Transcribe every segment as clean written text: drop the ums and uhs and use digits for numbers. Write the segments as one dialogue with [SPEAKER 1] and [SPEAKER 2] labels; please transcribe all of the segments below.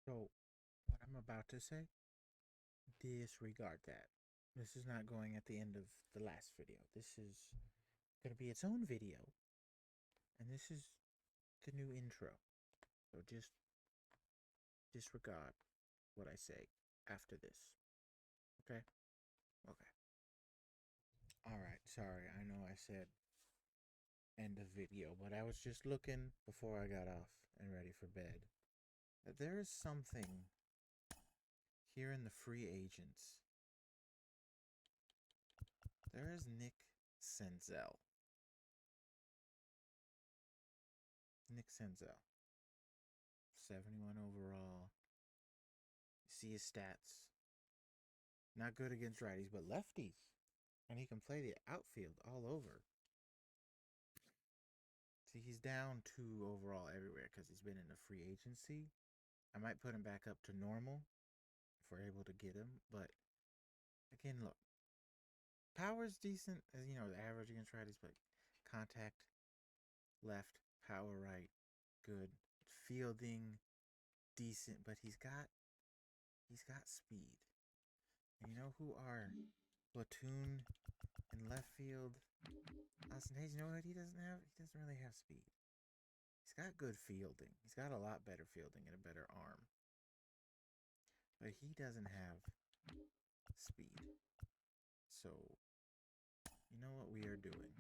[SPEAKER 1] So, what I'm about to say, disregard that. This is not going at the end of the last video. This is going to be its own video, and this is the new intro. So just disregard what I say after this. Okay? Okay. Alright, sorry. I know I said end of video, but I was just looking before I got off and ready for bed. That there is something here in the free agents. There is Nick Senzel. Nick Senzel. 71 overall. See his stats. Not good against righties, but lefties. And he can play the outfield all over. See, he's down 2 overall everywhere because he's been in a free agency. I might put him back up to normal if we're able to get him. But, again, look. Power's decent, as you know, the average against righties, but contact, left, power right, good. Fielding, decent, but he's got speed. And you know who our platoon in left field? Austin Hayes, you know what he doesn't have? He doesn't really have speed. He's got good fielding. He's got a lot better fielding and a better arm. But he doesn't have speed. So, you know what we are doing?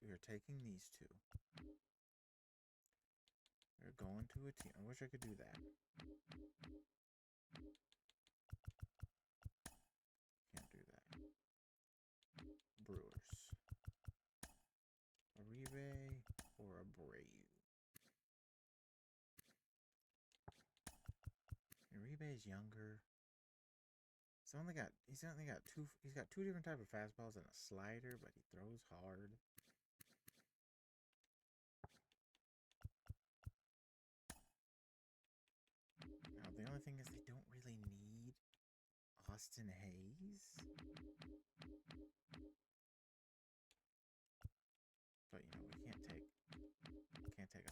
[SPEAKER 1] We are taking these two. We're going to a team. I wish I could do that. Can't do that. Brewers. Uribe or Abreu. Uribe's younger. He's only got two different type of fastballs and a slider, but he throws hard. Now the only thing is they don't really need Austin Hayes. But you know, we can't take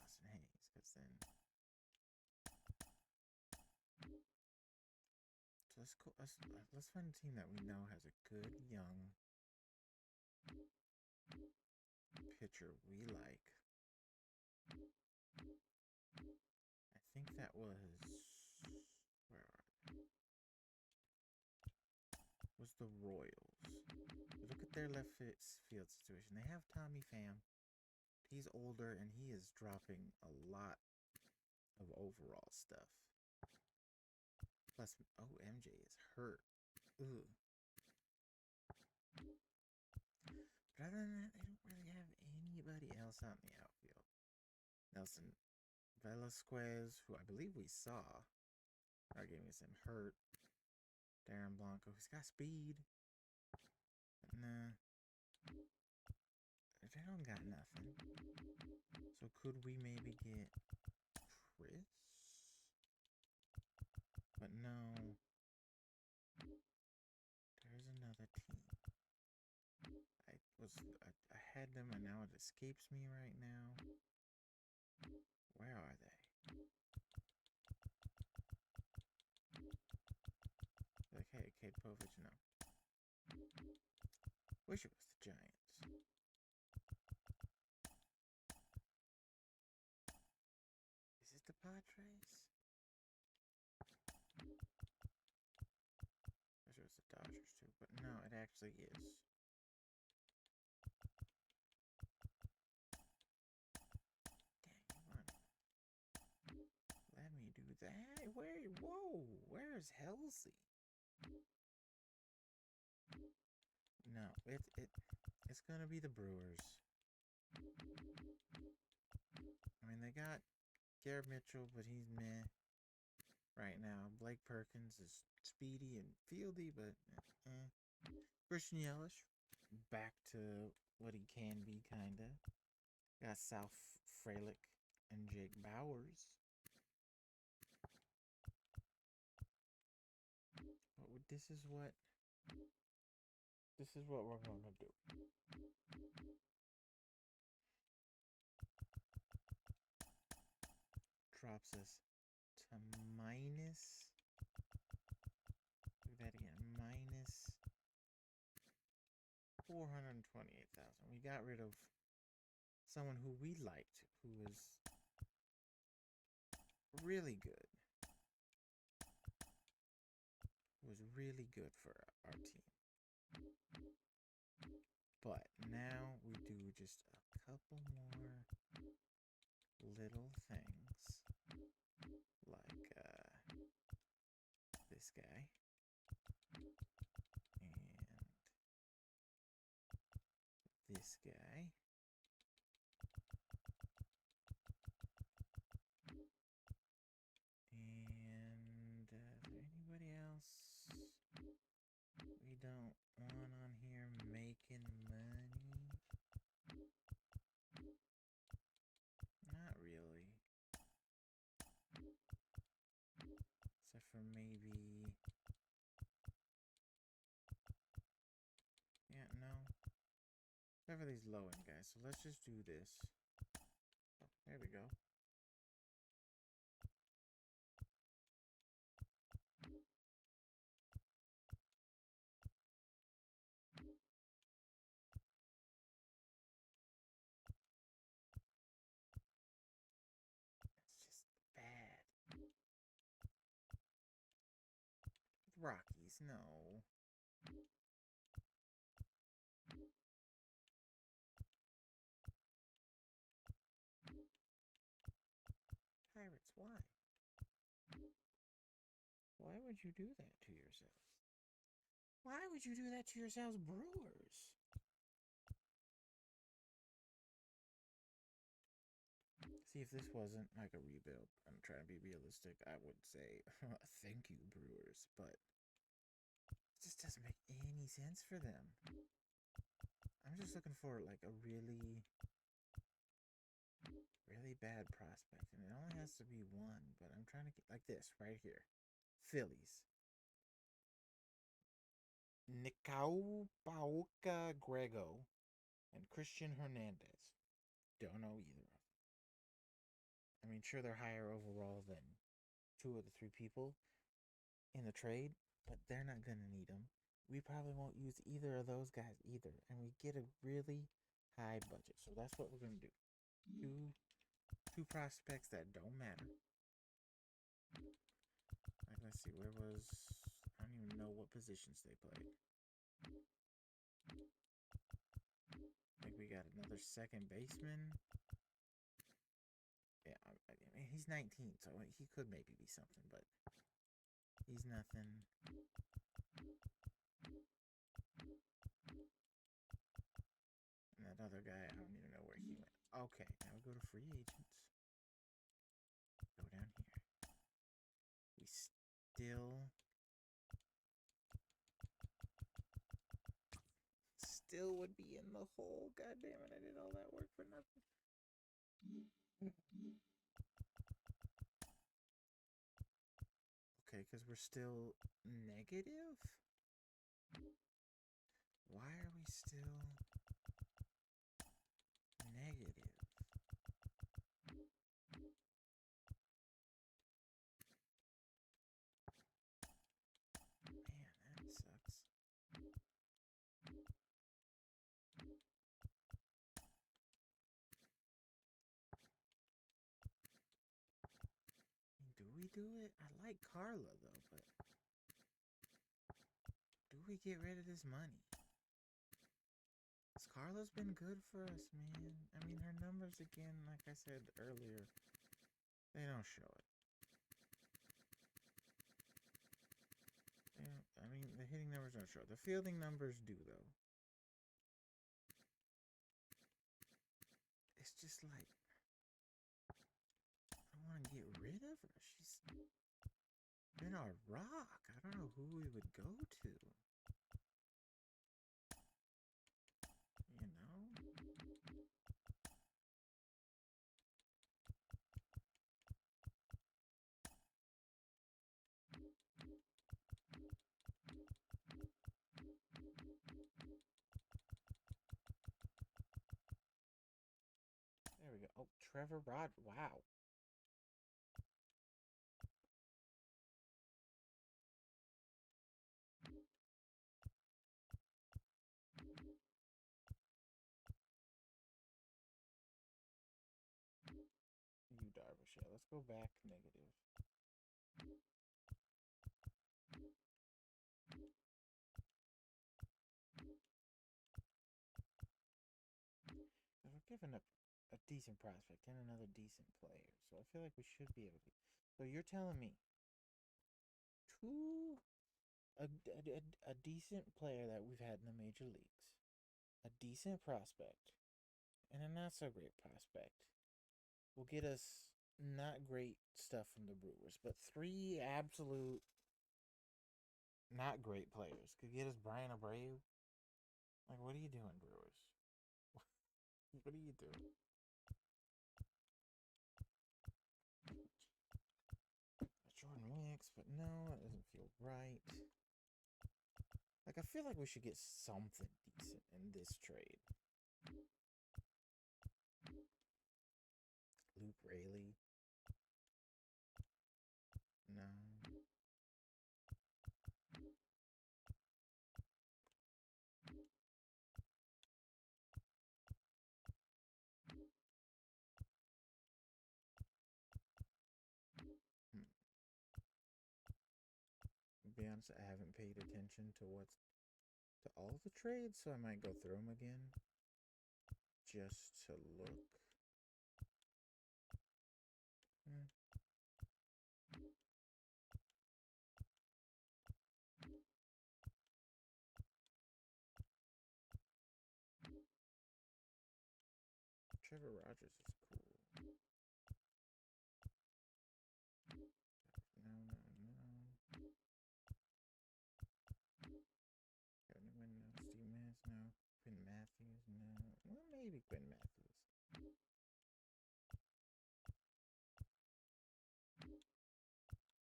[SPEAKER 1] Austin Hayes because then so let's find a team that we know has a good young pitcher we like. I think that was where are they? Was the Royals. Look at their left field situation. They have Tommy Pham. He's older and he is dropping a lot of overall stuff. Plus, oh, MJ is hurt. Ugh. But other than that, they don't really have anybody else out in the outfield. Nelson Velasquez, who I believe we saw. Our game is him hurt. Darren Blanco, he's got speed. Nah. They don't got nothing. So could we maybe get Chris? But no. There's another team. I had them and now it escapes me right now. Where are they? Like, hey, Cade Povich, no. Wish it was the Giants. Is it the Padres? Wish it was the Dodgers too, but no, it actually is. Dang, let me do that. Where's Halsey? No, it's gonna be the Brewers. I mean, they got Garrett Mitchell, but he's meh right now. Blake Perkins is speedy and fieldy, but eh. Christian Yelich, back to what he can be, kinda. Got South Frelick and Jake Bowers. But this is what we're gonna do. drops us to minus. Do that again. Minus 428,000. We got rid of someone who we liked, who was really good. Was really good for our team. But now we do just a couple more little things, like this guy and this guy. And is there anybody else we don't want on here making money? Not really. Except for maybe... Yeah, no. Except for these low-end guys. So let's just do this. Oh, there we go. It's just bad. Rockies, no. Pirates, why? Why would you do that to yourselves? Why would you do that to yourselves, Brewers? See, if this wasn't like a rebuild, I'm trying to be realistic, I would say thank you, Brewers, but it just doesn't make any sense for them. I'm just looking for like a really bad prospect, and it only has to be one, but I'm trying to get like this right here. Phillies. Nikau Pauka Grego and Christian Hernandez. Don't know either of them. I mean, sure, they're higher overall than two of the three people in the trade, but they're not going to need them. We probably won't use either of those guys either, and we get a really high budget. So that's what we're going to do. Two prospects that don't matter. Like, let's see, where was... I don't even know what positions they played. I think we got another second baseman. Yeah, I mean, he's 19, so he could maybe be something, but he's nothing. And that other guy, I don't even know where he went. Okay, now we go to free agents. Go down here. We still would be in the hole. God damn it, I did all that work for nothing. Okay, because we're still negative? Why are we still negative? Man, that sucks. Do we do it? I like Carla, though, but... Do we get rid of this money? Carla's been good for us, man. I mean, her numbers, again, like I said earlier, they don't show it. Yeah, I mean, the hitting numbers don't show it. The fielding numbers do, though. It's just like, I want to get rid of her. She's been our rock. I don't know who we would go to. You know? There we go. Oh, Trevor Rod. Wow. let's go back negative. We're given a decent prospect and another decent player, so I feel like we should be able to. So you're telling me two a decent player that we've had in the major leagues, a decent prospect, and a not so great prospect will get us not great stuff from the Brewers, but three absolute not great players could get us Brian Abreu. Like, what are you doing, Brewers? What are you doing? Jordan Wicks, but no, it doesn't feel right. Like, I feel like we should get something decent in this trade. Luke Raley. No. Hmm. To be honest, I haven't paid attention to all the trades, so I might go through them again just to look. Hmm. Trevor Rogers is cool. No, no, no. Gardner Wynn, no. Steve Mans, no. Quinn Matthews, no. Well, maybe Quinn Matthews.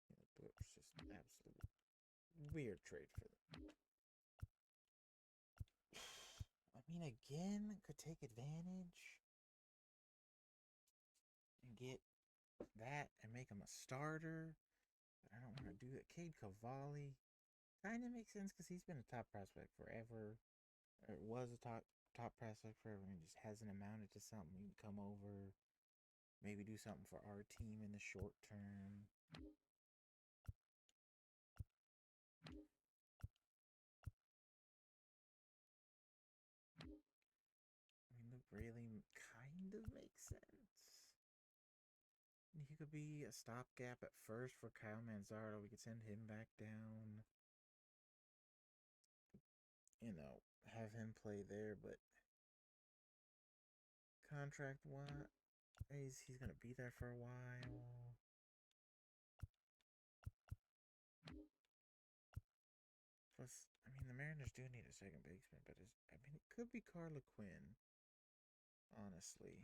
[SPEAKER 1] Yeah, but it's just an absolute weird trade for them. I mean, again, could take advantage and get that and make him a starter. But I don't want to do that. Cade Cavalli kind of makes sense because he's been a top prospect forever. Or was a top prospect forever and just hasn't amounted to something. You can come over, maybe do something for our team in the short term. I mean, Luke Raley kind of makes sense. He could be a stopgap at first for Kyle Manzardo. We could send him back down. You know, have him play there, but contract wise, he's gonna be there for a while. Plus, I mean, the Mariners do need a second baseman, but it could be Carla Quinn. Honestly,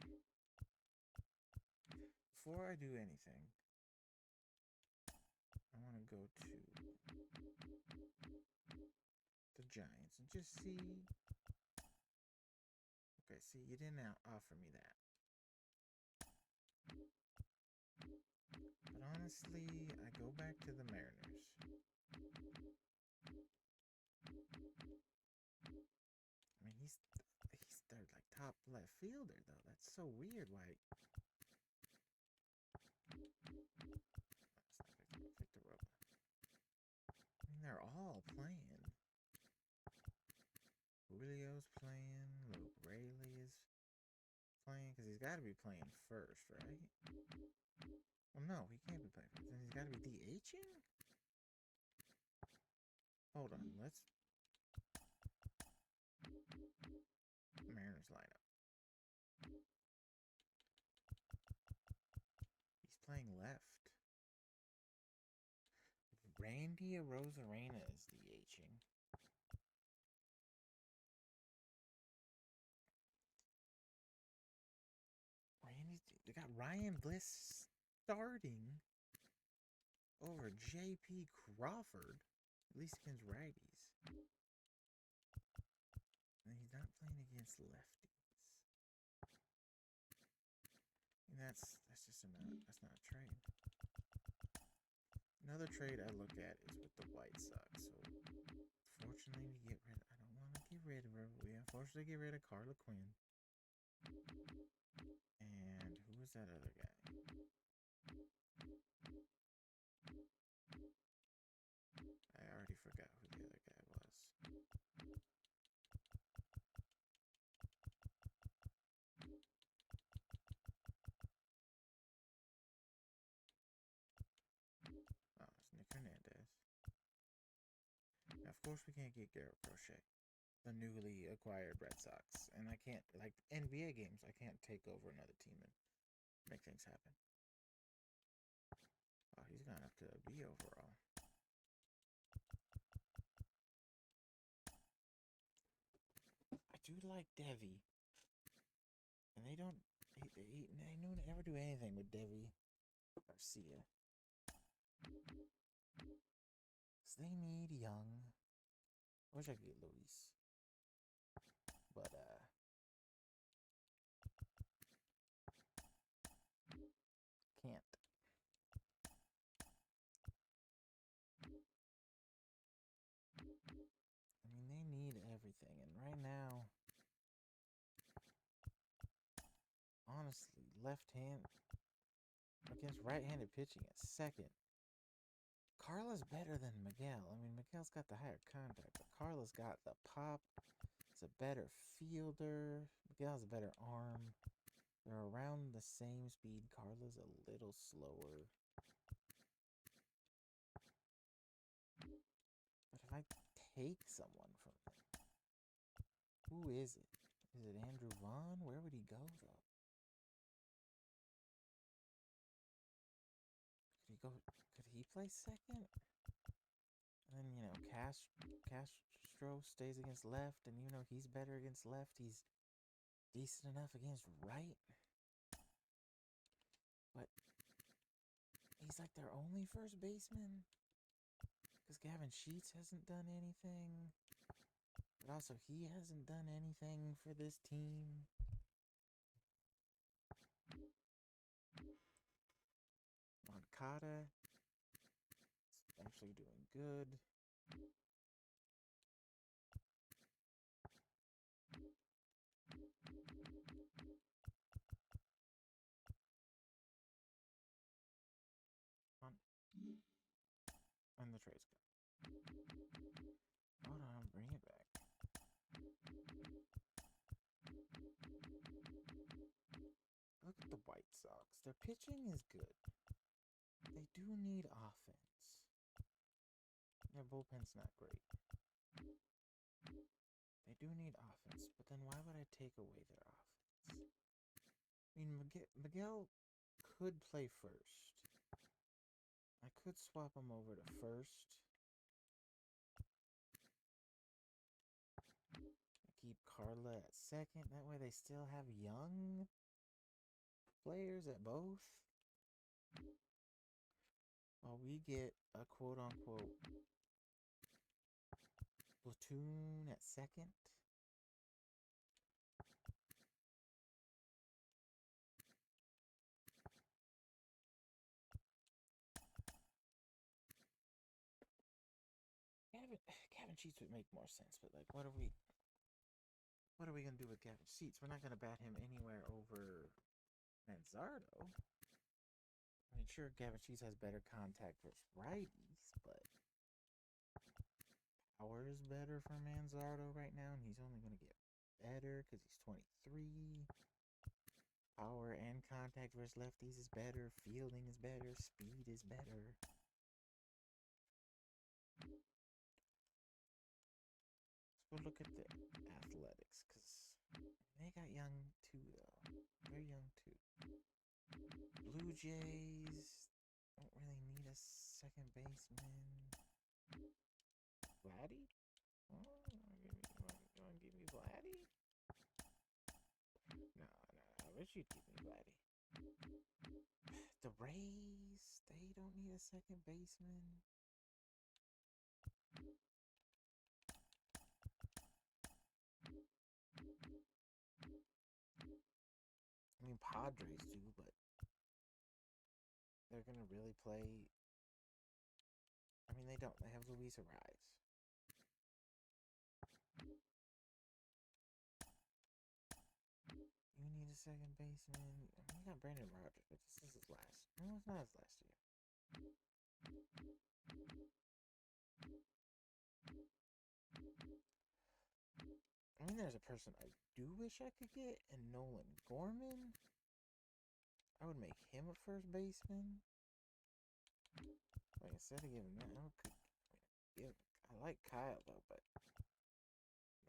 [SPEAKER 1] before I do anything, I want to go to the Giants and just see. Okay, see, you didn't offer me that. But honestly, I go back to the Mariners. I mean, he's third, like top left fielder though. That's so weird. Like, Victor Robles. I mean, they're all playing. Julio's playing. Luke Raley is playing because he's got to be playing first, right? Well, no, he can't be playing first. Then he's got to be DHing. Hold on, let's Mariners lineup. He's playing left. Randy Arozarena is DHing. They got Ryan Bliss starting over J.P. Crawford, at least against righties. And he's not playing against lefties. And that's just that's not a trade. Another trade I look at is with the White Sox. So fortunately we get rid I don't want to get rid of her. We unfortunately get rid of Carla Quinn. And who was that other guy? I already forgot who the other guy was. Oh, it's Nick Hernandez. Now, of course, we can't get Garrett Crochet, the newly acquired Red Sox. And I can't, like NBA games, I can't take over another team and make things happen. Oh, he's gone up to a B overall. I do like Devi. And they don't, they never do anything with Devi Garcia. Because they need Young. I wish I could get Luis. But, can't. I mean, they need everything. And right now, honestly, left hand against right-handed pitching at second. Carla's better than Miguel. I mean, Miguel's got the higher contact, but Carla's got the pop. He's a better fielder. Miguel's a better arm. They're around the same speed. Carla's a little slower. But if I take someone from them, who is it? Is it Andrew Vaughn? Where would he go, though? Could he play second? And then, Castro stays against left, and he's better against left. He's decent enough against right. But he's like their only first baseman. Because Gavin Sheets hasn't done anything. But also, he hasn't done anything for this team. Moncada is actually doing good. And the trade's gone. Hold on, bring it back. Look at the White Sox. Their pitching is good. They do need offense. Their bullpen's not great. They do need offense, but then why would I take away their offense? I mean, Miguel could play first. I could swap him over to first. Keep Carla at second. That way they still have young players at both. While we get a quote-unquote platoon at second. Gavin Sheets would make more sense, but like, what are we gonna do with Gavin Sheets? We're not gonna bat him anywhere over Manzardo. I mean, sure, Gavin Sheets has better contact versus righties, but power is better for Manzardo right now, and he's only gonna get better because he's 23. Power and contact versus lefties is better. Fielding is better. Speed is better. Let's go look at the athletics, because they got young too, though. They're young too. Blue Jays don't really need a second baseman. Vladdy? Oh, you wanna give me Vladdy? No, I wish you'd give me Vladdy. The Rays, they don't need a second baseman. I mean, Padres do, but they're gonna really play. I mean, they don't. They have Luis Ariz. You need a a second baseman. I mean, he got Brandon Rogers, but this is his last. No, it's not his last year. I mean, there's a person I do wish I could get, and Nolan Gorman. I would make him a first baseman. Like, instead of giving that, I like Kyle though, but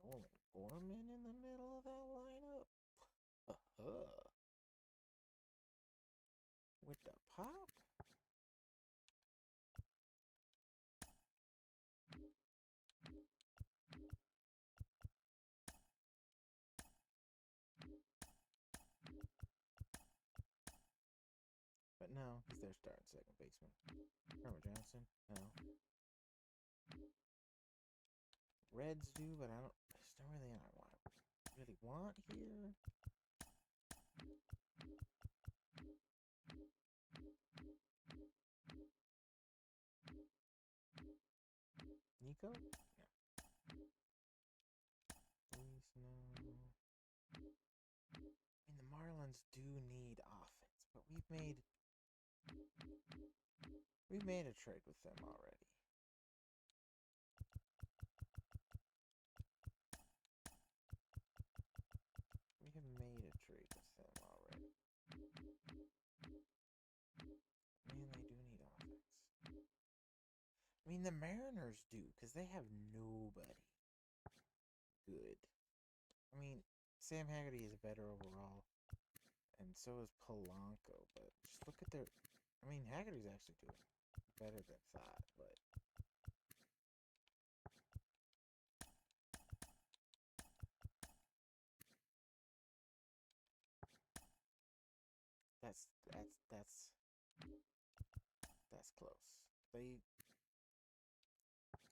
[SPEAKER 1] Nolan Gorman in the middle of that lineup. With the pop. But no, he's their starting second baseman. Trevor Johnson, no. Reds do, but I don't. There's no really I really want here. Nico? No. Luis, no. I mean, the Marlins do need offense, but we've made a trade with them already. We have made a trade with them already. Man, they do need offense. I mean, the Mariners do, because they have nobody good. I mean, Sam Haggerty is better overall, and so is Polanco, but just look at their... I mean, Haggerty's actually doing better than thought, but... That's close.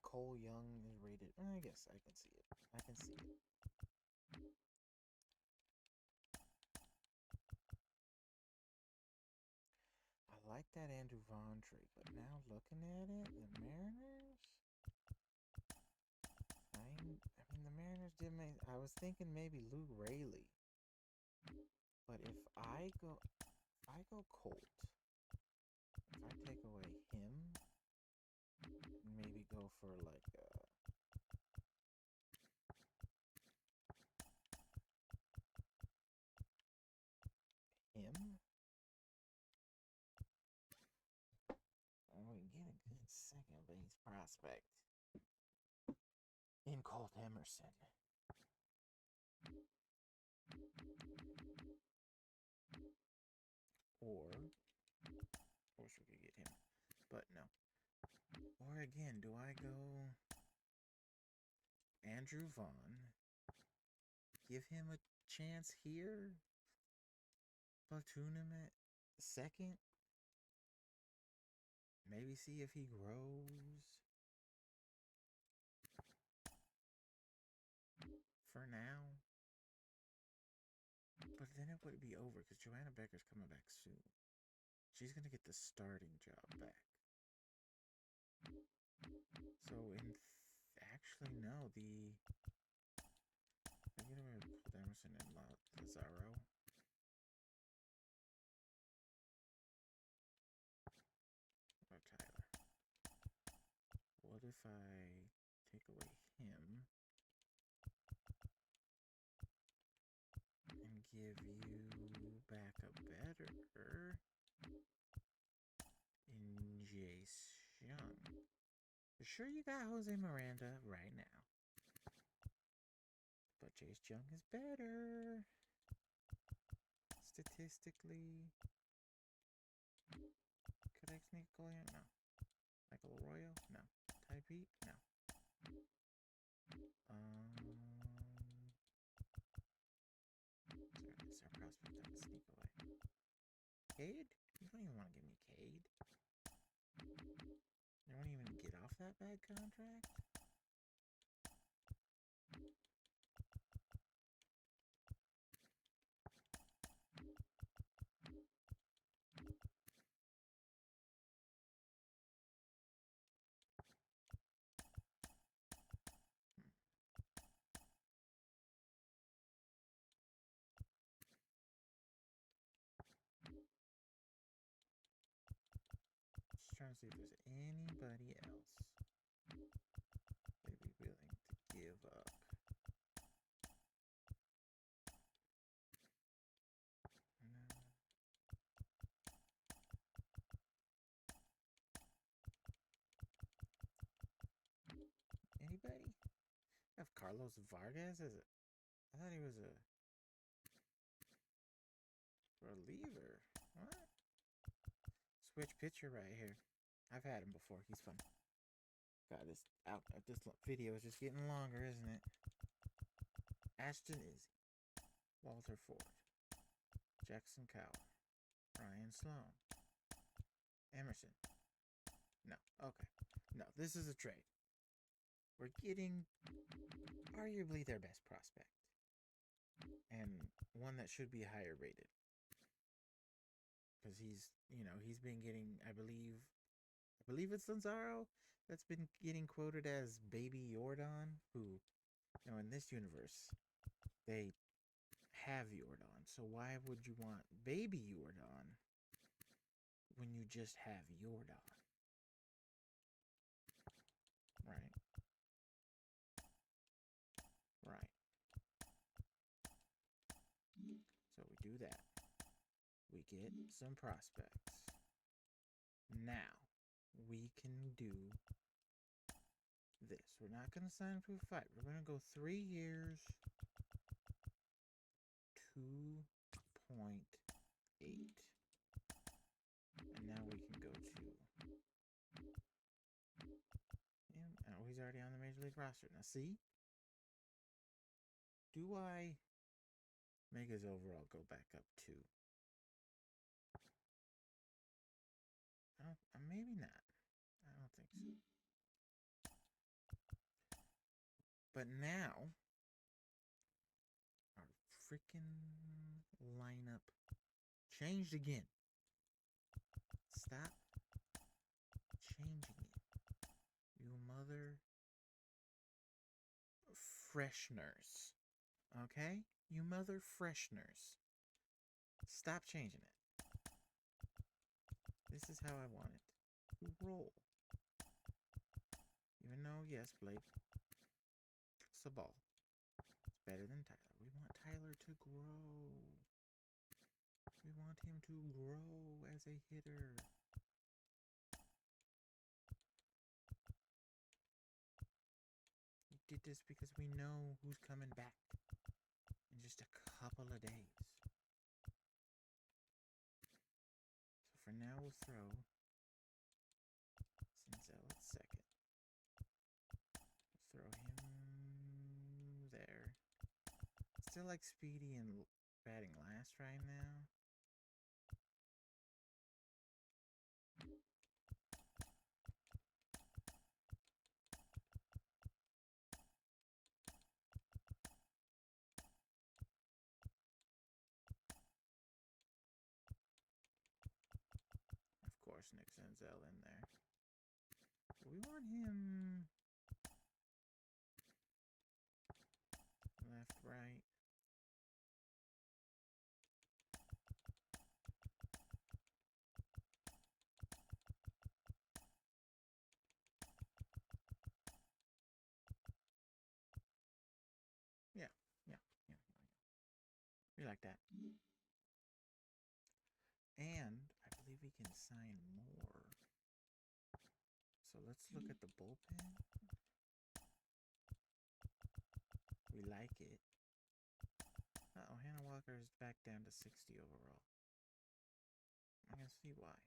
[SPEAKER 1] Cole Young is rated... I guess I can see it. I can see it. I like that Andrew Vaughn trade, but now looking at it, the Mariners... I mean, the Mariners did make... I was thinking maybe Lou Rayleigh. But if I go Colt, if I take away him, maybe go for like him, and we can get a good second base prospect in Colt Emerson. Or wish we could get him, but no. Or again, do I go Andrew Vaughn, give him a chance here, platoon him at second, maybe see if he grows for now? But then it would be over because Joanna Becker's coming back soon. She's going to get the starting job back. So, actually, no, I get away with Emerson and Lazaro. What about Tyler? What if I take away him and give you back a better in Jace Young? For sure you got Jose Miranda right now, but Jace Young is better statistically. Could I sneak Goliath? No. Michael Arroyo? No. Type No. Is there a prospect I can sneak away? Cade? You don't even want to give me Cade. You won't even get off that bad contract? trying to see if there's anybody else they'd be willing to give up. No. Anybody? I have Carlos Vargas as a. I thought he was a reliever. What? Switch pitcher right here. I've had him before. He's fun. God, this video is just getting longer, isn't it? Ashton Izzy, Walter Ford, Jackson Cowher, Ryan Sloan, Emerson. No, okay. No, this is a trade. We're getting arguably their best prospect. And one that should be higher rated. Because he's been getting, I believe it's Lanzaro that's been getting quoted as Baby Yordan, who, in this universe, they have Yordan. So why would you want Baby Yordan when you just have Yordan? Right. Right. So we do that. We get some prospects. Now, we can do this. We're not going to sign to a fight. We're going to go 3 years, 2.8. And now we can go to him. Oh, he's already on the Major League roster. Now, see? Do I make his overall go back up too? Maybe not. I don't think so. But now, our freaking lineup changed again. Stop changing it. You mother fresheners. Okay? You mother fresheners. Stop changing it. This is how I want it to roll. Even though, yes, Blake Sabal is better than Tyler. We want Tyler to grow. We want him to grow as a hitter. We did this because we know who's coming back in just a couple of days. So for now, we'll throw Senzel at second. We'll throw him there. Still like Speedy and batting last right now. Of course, Nick Senzel in there. We want him left, right. Yeah. We like that. And I believe we can sign more. So let's look at the bullpen. We like it. Uh-oh, Hannah Walker is back down to 60 overall. I can see why.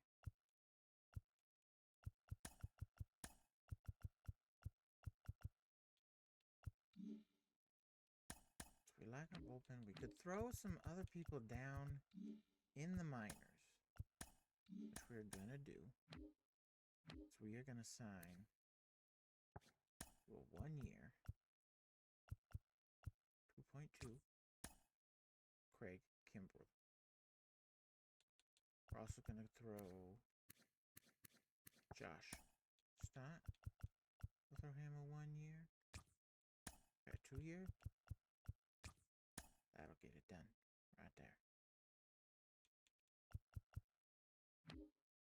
[SPEAKER 1] So we like our bullpen. We could throw some other people down in the minors, which we're gonna do. So we are gonna sign for 1 year, 2.2, Craig Kimbrell. We're also gonna throw Josh Stott. We'll throw him a 1 year. Got 2 year. That'll get it done right there.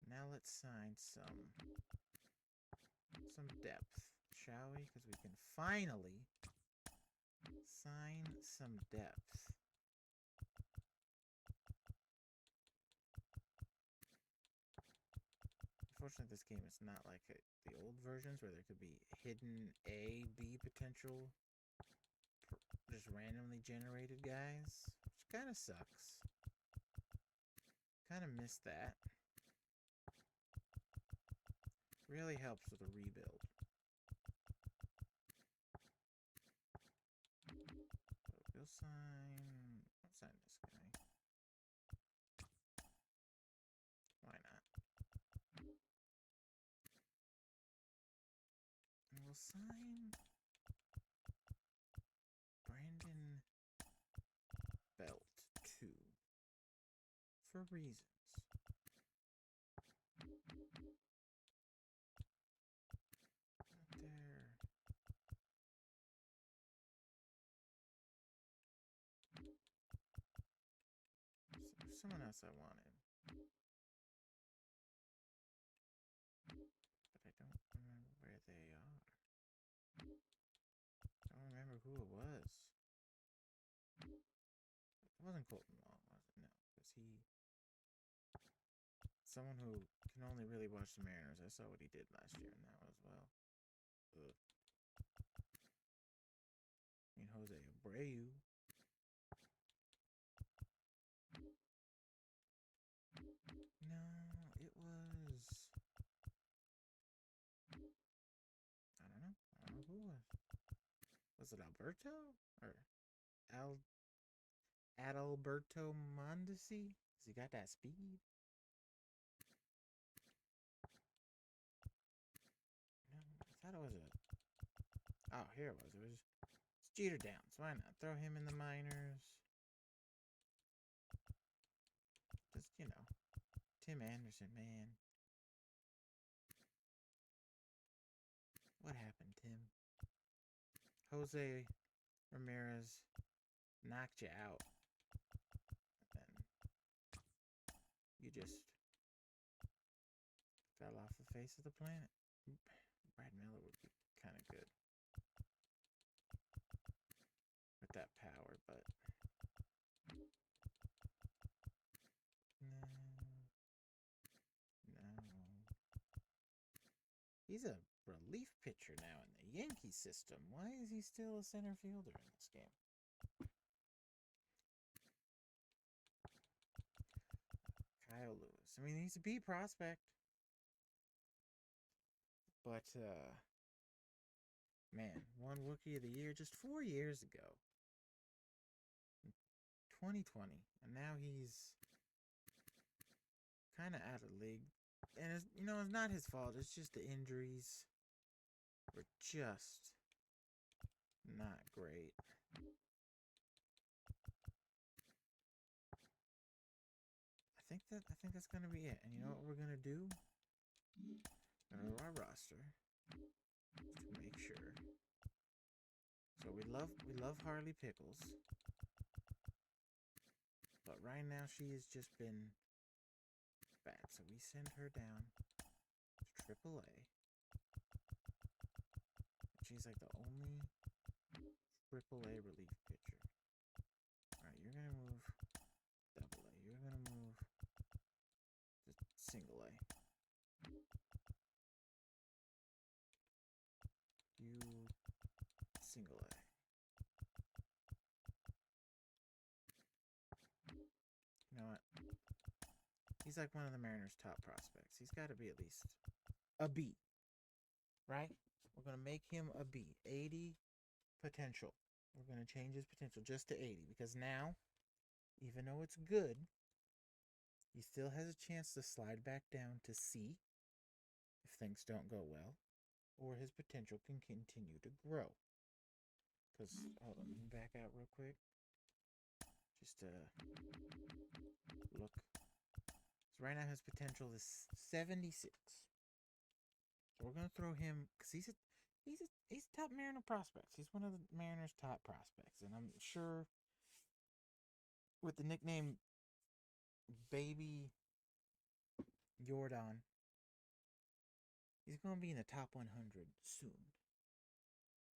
[SPEAKER 1] Now Now let's sign some depth, shall we? Because we can finally sign some depth. Unfortunately, this game is not like the old versions where there could be hidden A, B potential, just randomly generated guys, which kind of sucks. Kind of miss that. Really helps with a rebuild. So we'll sign. Let's sign this guy. Why not? And we'll sign Brandon Belt 2 for reasons. There. So there's someone else I wanted. But I don't remember where they are. I don't remember who it was. It wasn't Colton Long, was it? No, because he... Someone who can only really watch the Mariners. I saw what he did last year in that as well. Ugh. I mean, Jose Abreu. No, it was... I don't know. I don't know who it was. Was it Alberto? Or Adalberto Mondesi? Has he got that speed? No, I thought it was a... Oh, here it was. It's Jeter Downs. Why not? Throw him in the minors. Just, you know, Tim Anderson, man. What happened, Tim? Jose Ramirez knocked you out. And then you just fell off the face of the planet. Brad Miller would be kind of good with that power, but no. He's a relief pitcher now in the Yankee system. Why is he still a center fielder in this game? Kyle Lewis. I mean, he's a B prospect. But, man, won Rookie of the Year just 4 years ago. 2020. And now he's kind of out of the league. And, it's not his fault. It's just the injuries were just not great. I think that's gonna be it. And you know what we're gonna do? Go to our roster to make sure. So we love Harley Pickles, but right now she has just been bad. So we send her down to AAA. She's like the only AAA relief pitcher. All right, you're gonna move AA. You're gonna move to single A. You single A. You know what? He's like one of the Mariners' top prospects. He's got to be at least a B, right? We're going to make him a B. 80 potential. We're going to change his potential just to 80 because now, even though it's good, he still has a chance to slide back down to C if things don't go well, or his potential can continue to grow. Because, hold on, let me back out real quick. Just to look. So right now his potential is 76. So we're going to throw him, because he's top Mariner prospects. He's one of the Mariners' top prospects. And I'm sure with the nickname Baby Jordan, He's going to be in the top 100 soon.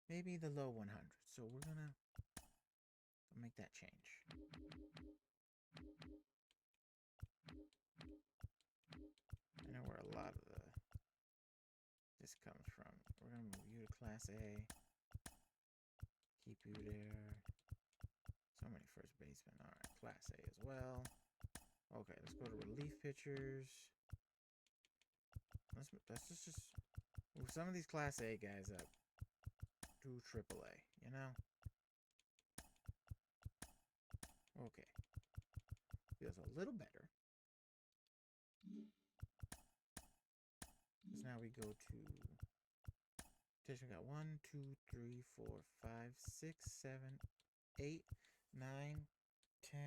[SPEAKER 1] Maybe the low 100. So we're going to make that change. I know where a lot of this comes from. We're going to move you to Class A. Keep you there. So many first basemen. Alright, Class A as well. Okay, let's go to relief pitchers. Let's just move some of these Class A guys up to AAA, you know? Okay. Feels a little better. Because now we go to... We got 1, 2, 3, 4, 5, 6, 7, 8, 9, 10,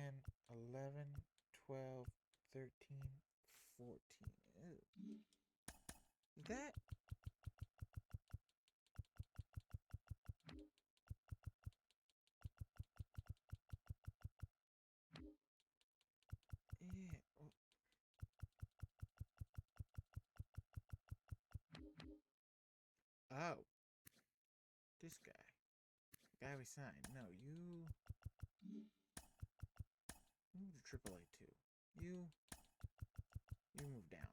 [SPEAKER 1] 11, 12, 13, 14. Ew. That... Yeah. Oh. This guy. The guy we signed. No, you... Move to AAA too. You move down.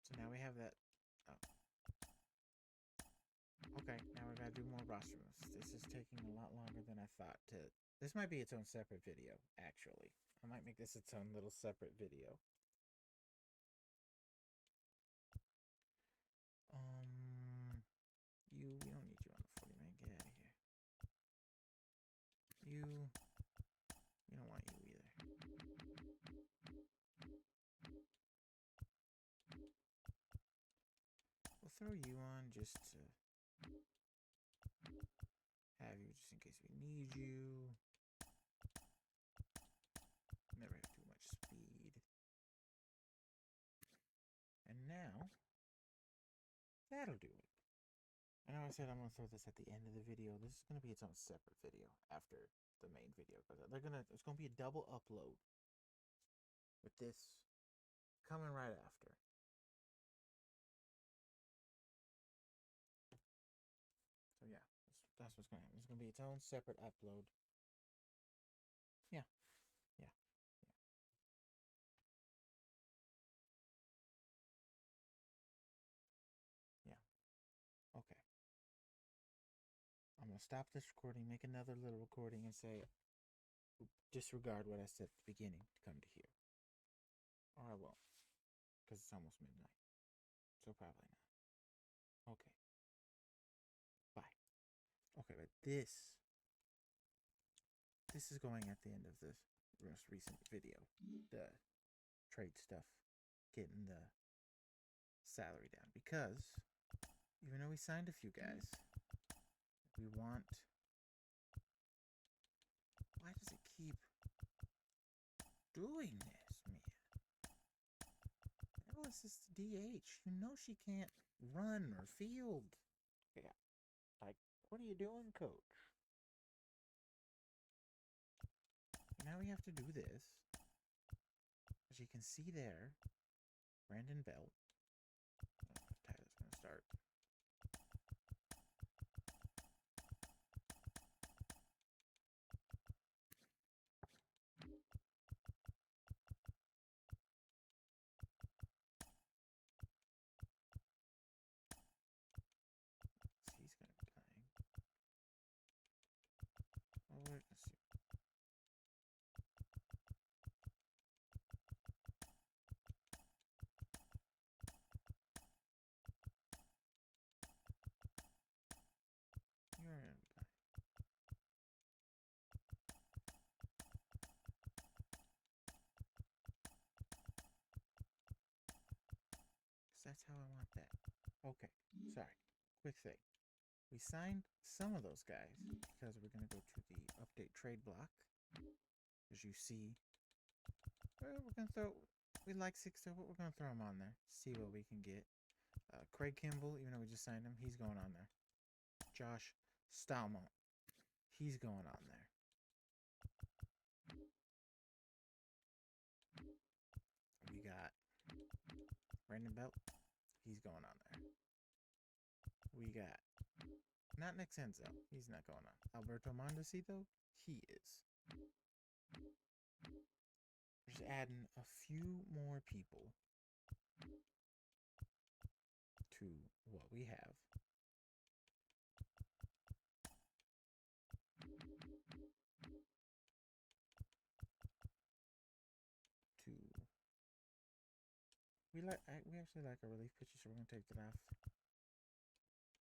[SPEAKER 1] So now we have that. Oh. Okay, now we gotta do more roster moves. This is taking a lot longer than I thought to... This might be its own separate video, actually. I might make this its own little separate video. We don't need you on the 40, man. Get out of here. We don't want you either. We'll throw you on just to have you, just in case we need you. Never have too much speed. And now, that'll do it. I know I said I'm going to throw this at the end of the video. This is going to be its own separate video after the main video. Because it's going to be a double upload with this coming right after. So yeah, that's what's going to happen. It's going to be its own separate upload. Yeah. Okay. I'm going to stop this recording, make another little recording, and say, disregard what I said at the beginning to come to here. Or I won't, because it's almost midnight. So probably not. Okay. Bye. Okay, but this is going at the end of the most recent video. The trade stuff, getting the salary down. Because, even though we signed a few guys, we want... Why does it keep doing this, man? Ellis is the DH. You know she can't run or field. Yeah. Like, what are you doing, coach? Now we have to do this. As you can see there, Brandon Belt. I don't know if Tyler's going to start. He's going to be playing. Oh, let's see. You're going to be playing. Because that's how I want that. Okay, sorry. Quick thing. We signed some of those guys because we're going to go to the update trade block. As you see, we're going to throw... We like 6-0, but we're going to throw him on there. See what we can get. Craig Kimball, even though we just signed him, he's going on there. Josh Stalmont, he's going on there. We got Brandon Belt, he's going on there. We got not Nick Senzel, he's not going on. Alberto Mondesi though, he is. Just adding a few more people to what we have. To we actually like our relief pitcher, so we're gonna take that off.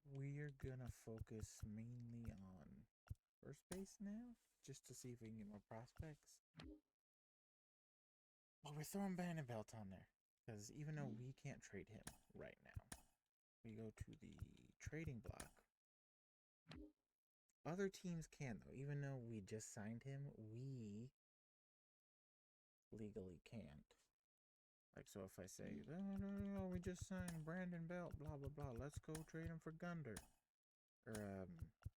[SPEAKER 1] We're gonna focus mainly on first base now, just to see if we can get more prospects. Well, we're throwing Brandon Belt on there because even though we can't trade him right now, we go to the trading block. Other teams can though, even though we just signed him, we legally can't. Like, so if I say, no, we just signed Brandon Belt, blah, blah, blah, let's go trade him for Gunder. Or,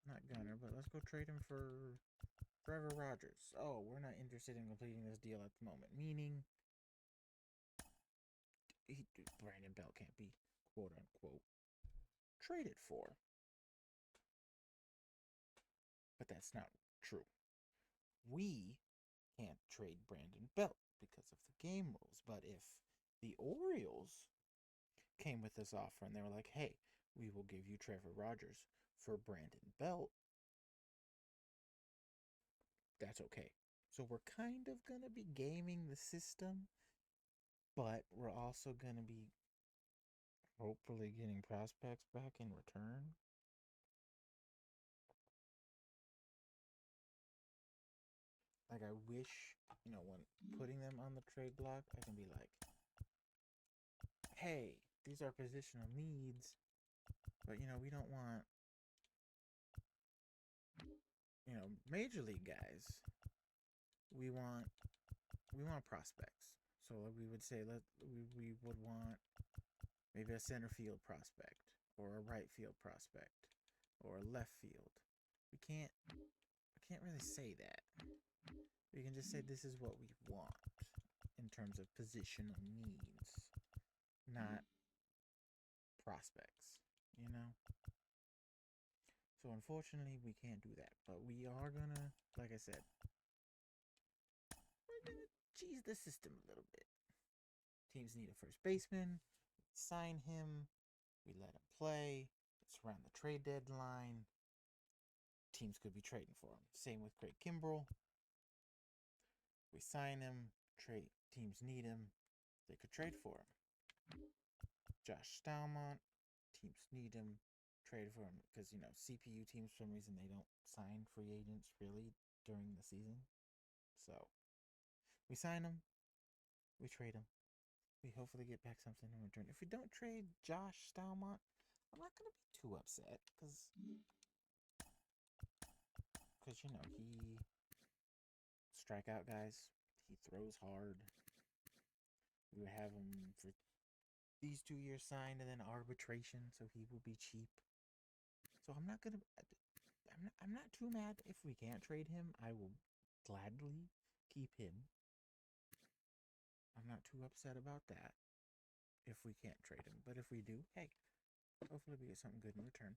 [SPEAKER 1] not Gunner, but let's go trade him for Trevor Rogers. Oh, we're not interested in completing this deal at the moment. Meaning, Brandon Belt can't be, quote unquote, traded for. But that's not true. We can't trade Brandon Belt because of the game rules. But if the Orioles came with this offer and they were like, hey, we will give you Trevor Rogers for Brandon Belt, that's okay. So we're kind of going to be gaming the system, but we're also going to be hopefully getting prospects back in return. Like, I wish, when putting them on the trade block, I can be like, hey, these are positional needs, but, we don't want, major league guys. We want prospects. So we would say we would want maybe a center field prospect or a right field prospect or a left field. I can't really say that. We can just say this is what we want in terms of positional needs, not prospects, So unfortunately, we can't do that. But we are gonna, like I said, we're gonna cheese the system a little bit. Teams need a first baseman. We sign him. We let him play. It's around the trade deadline. Teams could be trading for him. Same with Craig Kimbrell. We sign him. Teams need him. They could trade for him. Josh Stalmont. Teams need him. Trade for him because CPU teams for some reason they don't sign free agents really during the season. So we sign him. We trade him. We hopefully get back something in return. If we don't trade Josh Stalmont, I'm not gonna be too upset because he strikeout guys. He throws hard. We would have him for these 2 years signed and then arbitration, so he will be cheap. So I'm not too mad if we can't trade him. I will gladly keep him. I'm not too upset about that if we can't trade him. But if we do, hey, hopefully we get something good in return.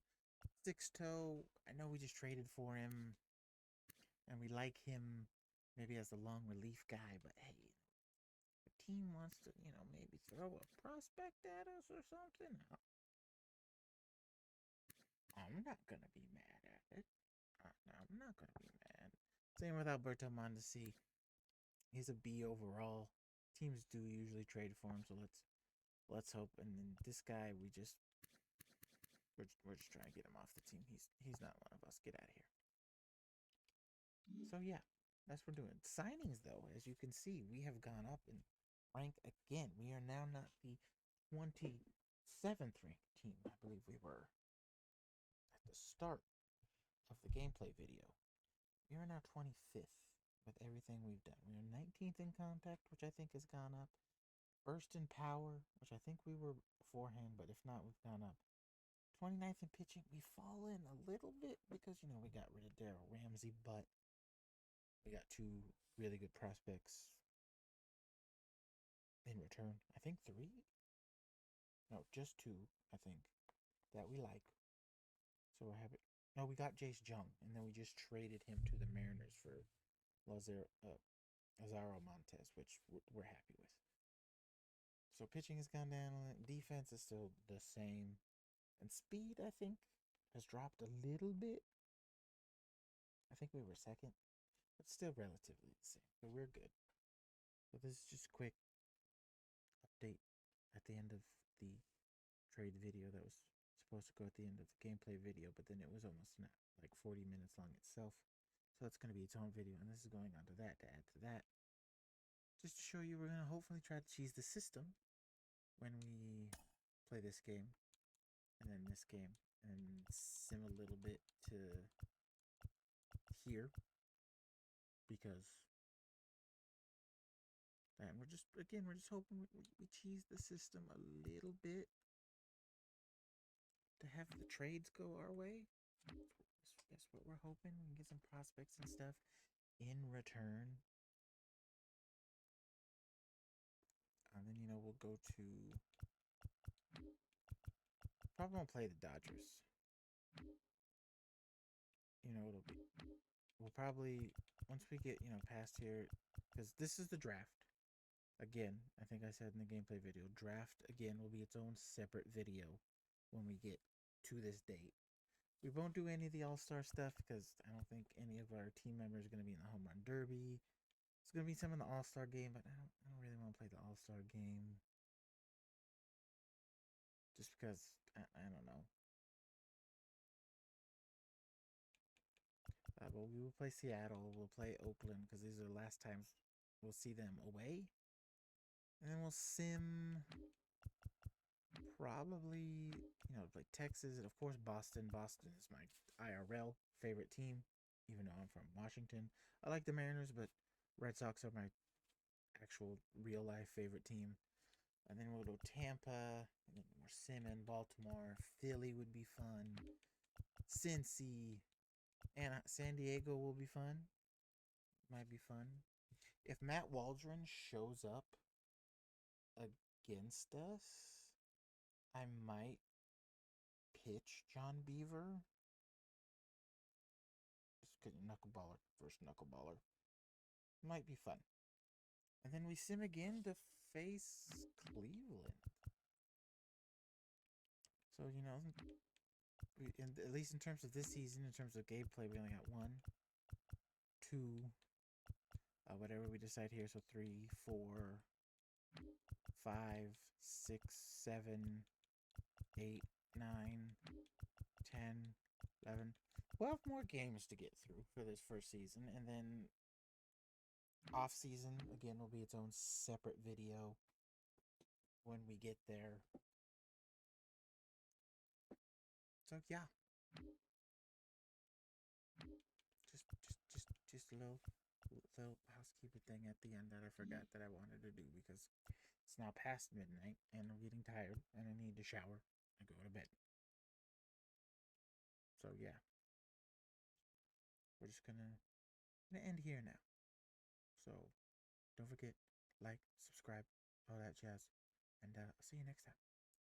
[SPEAKER 1] Sixto, I know we just traded for him and we like him maybe as a long relief guy, but hey, the team wants to, maybe throw a prospect at us or something. I'm not gonna be mad at it. I'm not gonna be mad. Same with Alberto Mondesi. He's a B overall. Teams do usually trade for him, so let's hope. And then this guy, we're just trying to get him off the team. He's not one of us. Get out of here. So yeah, that's what we're doing. Signings though, as you can see, we have gone up in rank again. We are now not the 27th ranked team. I believe we were at the start of the gameplay video. We are now 25th with everything we've done. We are 19th in contact, which I think has gone up. Burst in power, which I think we were beforehand, but if not, we've gone up. 29th in pitching. We fall in a little bit because, we got rid of Darryl Ramsey, but we got 2 really good prospects in return. I think 3. No, just two, I think, that we like. So we're happy. No, we got Jace Jung, and then we just traded him to the Mariners for Lazaro Montes, which we're happy with. So pitching has gone down. Defense is still the same. And speed, I think, has dropped a little bit. I think we were second, but still relatively the same. So we're good. So this is just a quick update at the end of the trade video that was supposed to go at the end of the gameplay video, but then it was almost not like 40 minutes long itself. So it's going to be its own video, and this is going on to that to add to that. Just to show you, we're going to hopefully try to cheese the system when we play this game, and then this game, and sim a little bit to here, because and we're just hoping we cheese the system a little bit to have the trades go our way. That's what we're hoping. We can get some prospects and stuff in return. And then, we'll go to... Probably won't play the Dodgers. It'll be... We'll probably... Once we get, past here... Because this is the draft. Again, I think I said in the gameplay video, draft, again, will be its own separate video when we get to this date. We won't do any of the All-Star stuff because I don't think any of our team members are going to be in the Home Run Derby. It's going to be some in the All-Star game, but I don't really want to play the All-Star game. Just because, I don't know. But we will play Seattle, we'll play Oakland, because these are the last times we'll see them away. And then we'll sim probably, like Texas, and of course Boston. Boston is my IRL favorite team, even though I'm from Washington. I like the Mariners, but Red Sox are my actual real life favorite team. And then we'll go Tampa, and then we're simming Baltimore. Philly would be fun. Cincy, and San Diego will be fun. Might be fun. If Matt Waldron shows up against us, I might pitch John Beaver. Just because knuckleballer versus knuckleballer. Might be fun. And then we sim again to face Cleveland. So, at least in terms of this season, in terms of gameplay, we only got 1, 2, whatever we decide here. So 3, 4, 5, 6, 7, 8, 9, 10, 11, 12 more games to get through for this first season. And then off season, again, will be its own separate video when we get there. So yeah, just a little housekeeping thing at the end that I forgot that I wanted to do, because it's now past midnight and I'm getting tired and I need to shower and go to bed. So yeah, we're just gonna end here now. So don't forget, like, subscribe, all that jazz, and I'll see you next time.